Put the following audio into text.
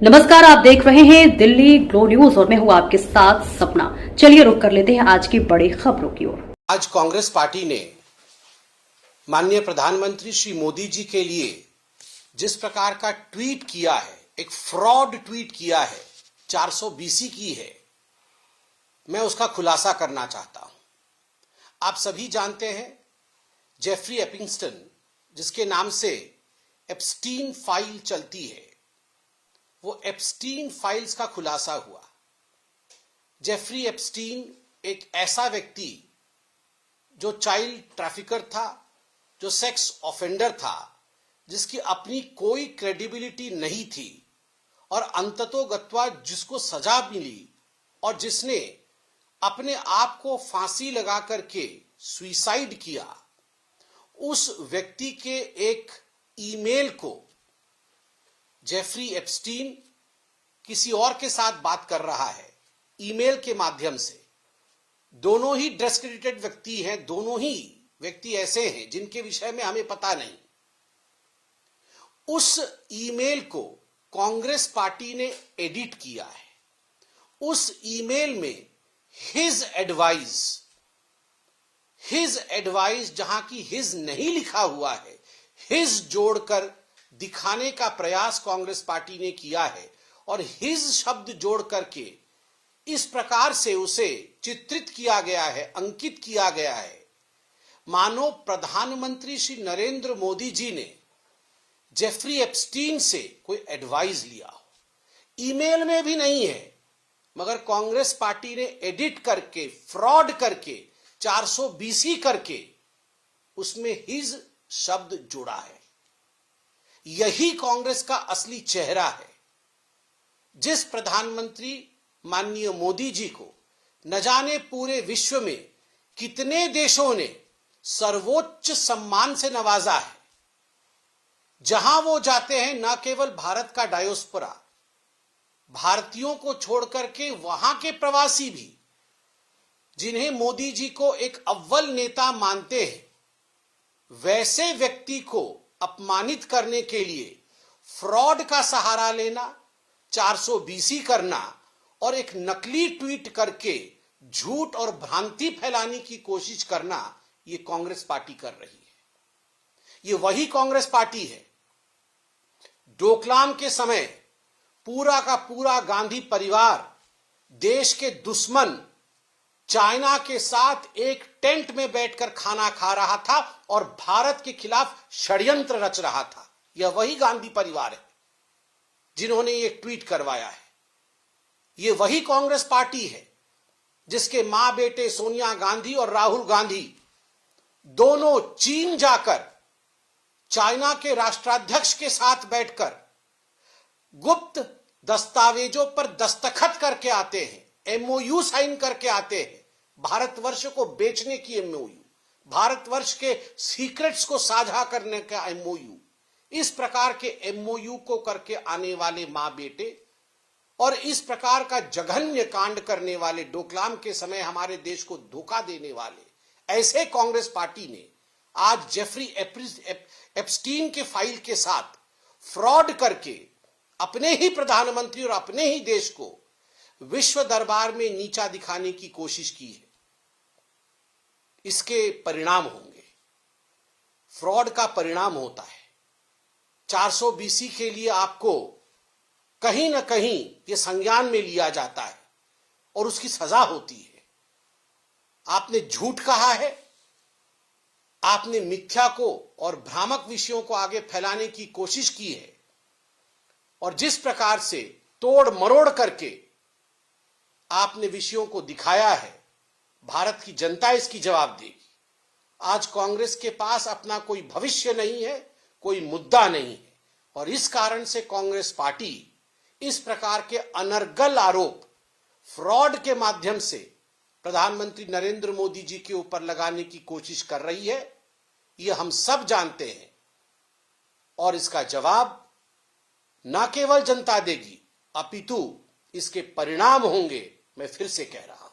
नमस्कार, आप देख रहे हैं दिल्ली ग्लो न्यूज और मैं हूं आपके साथ सपना। चलिए रुक कर लेते हैं आज की बड़ी खबरों की ओर। आज कांग्रेस पार्टी ने माननीय प्रधानमंत्री श्री मोदी जी के लिए जिस प्रकार का ट्वीट किया है, एक फ्रॉड ट्वीट किया है, 420 की है, मैं उसका खुलासा करना चाहता हूं। आप सभी जानते हैं जेफरी एपिंगस्टन, जिसके नाम से एप्स्टीन फाइल चलती है, वो एप्स्टीन फाइल्स का खुलासा हुआ। जेफरी एप्स्टीन एक ऐसा व्यक्ति जो चाइल्ड ट्रैफिकर था, जो सेक्स ऑफेंडर था, जिसकी अपनी कोई क्रेडिबिलिटी नहीं थी और अंततोगत्वा जिसको सजा मिली और जिसने अपने आप को फांसी लगा करके सुसाइड किया, उस व्यक्ति के एक ईमेल को जेफरी एप्स्टीन किसी और के साथ बात कर रहा है ईमेल के माध्यम से। दोनों ही डिस्क्रेडिटेड व्यक्ति हैं, दोनों ही व्यक्ति ऐसे हैं जिनके विषय में हमें पता नहीं। उस ईमेल को कांग्रेस पार्टी ने एडिट किया है। उस ईमेल में हिज एडवाइस जहां की हिज नहीं लिखा हुआ है, हिज जोड़कर दिखाने का प्रयास कांग्रेस पार्टी ने किया है और हिज शब्द जोड़ करके इस प्रकार से उसे चित्रित किया गया है, अंकित किया गया है, मानो प्रधानमंत्री श्री नरेंद्र मोदी जी ने जेफरी एप्स्टीन से कोई एडवाइस लिया हो। ईमेल में भी नहीं है, मगर कांग्रेस पार्टी ने एडिट करके, फ्रॉड करके, 420 करके उसमें हिज शब्द जोड़ा है। यही कांग्रेस का असली चेहरा है। जिस प्रधानमंत्री माननीय मोदी जी को न जाने पूरे विश्व में कितने देशों ने सर्वोच्च सम्मान से नवाजा है, जहां वो जाते हैं, न केवल भारत का डायोस्पोरा, भारतीयों को छोड़कर के वहां के प्रवासी भी, जिन्हें मोदी जी को एक अव्वल नेता मानते हैं, वैसे व्यक्ति को अपमानित करने के लिए फ्रॉड का सहारा लेना, 420 करना और एक नकली ट्वीट करके झूठ और भ्रांति फैलाने की कोशिश करना, ये कांग्रेस पार्टी कर रही है। ये वही कांग्रेस पार्टी है। डोकलाम के समय पूरा का पूरा गांधी परिवार देश के दुश्मन चाइना के साथ एक टेंट में बैठकर खाना खा रहा था और भारत के खिलाफ षड्यंत्र रच रहा था। यह वही गांधी परिवार है जिन्होंने ये ट्वीट करवाया है। ये वही कांग्रेस पार्टी है जिसके मां बेटे सोनिया गांधी और राहुल गांधी दोनों चीन जाकर चाइना के राष्ट्राध्यक्ष के साथ बैठकर गुप्त दस्तावेजों पर दस्तखत करके आते हैं, एमओयू साइन करके आते हैं, भारतवर्ष को बेचने की एमओयू, भारतवर्ष के सीक्रेट्स को साझा करने का एमओयू। इस प्रकार के एमओयू को करके आने वाले मां बेटे और इस प्रकार का जघन्य कांड करने वाले, डोकलाम के समय हमारे देश को धोखा देने वाले, ऐसे कांग्रेस पार्टी ने आज जेफरी एप्स्टीन के फाइल के साथ फ्रॉड करके अपने ही प्रधानमंत्री और अपने ही देश को विश्व दरबार में नीचा दिखाने की कोशिश की है। इसके परिणाम होंगे। फ्रॉड का परिणाम होता है। 420 के लिए आपको कहीं ना कहीं यह संज्ञान में लिया जाता है और उसकी सजा होती है। आपने झूठ कहा है, आपने मिथ्या को और भ्रामक विषयों को आगे फैलाने की कोशिश की है और जिस प्रकार से तोड़ मरोड़ करके आपने विषयों को दिखाया है, भारत की जनता इसकी जवाब देगी। आज कांग्रेस के पास अपना कोई भविष्य नहीं है, कोई मुद्दा नहीं है और इस कारण से कांग्रेस पार्टी इस प्रकार के अनर्गल आरोप फ्रॉड के माध्यम से प्रधानमंत्री नरेंद्र मोदी जी के ऊपर लगाने की कोशिश कर रही है। यह हम सब जानते हैं और इसका जवाब न केवल जनता देगी, अपितु इसके परिणाम होंगे। मैं फिर से कह रहा हूं।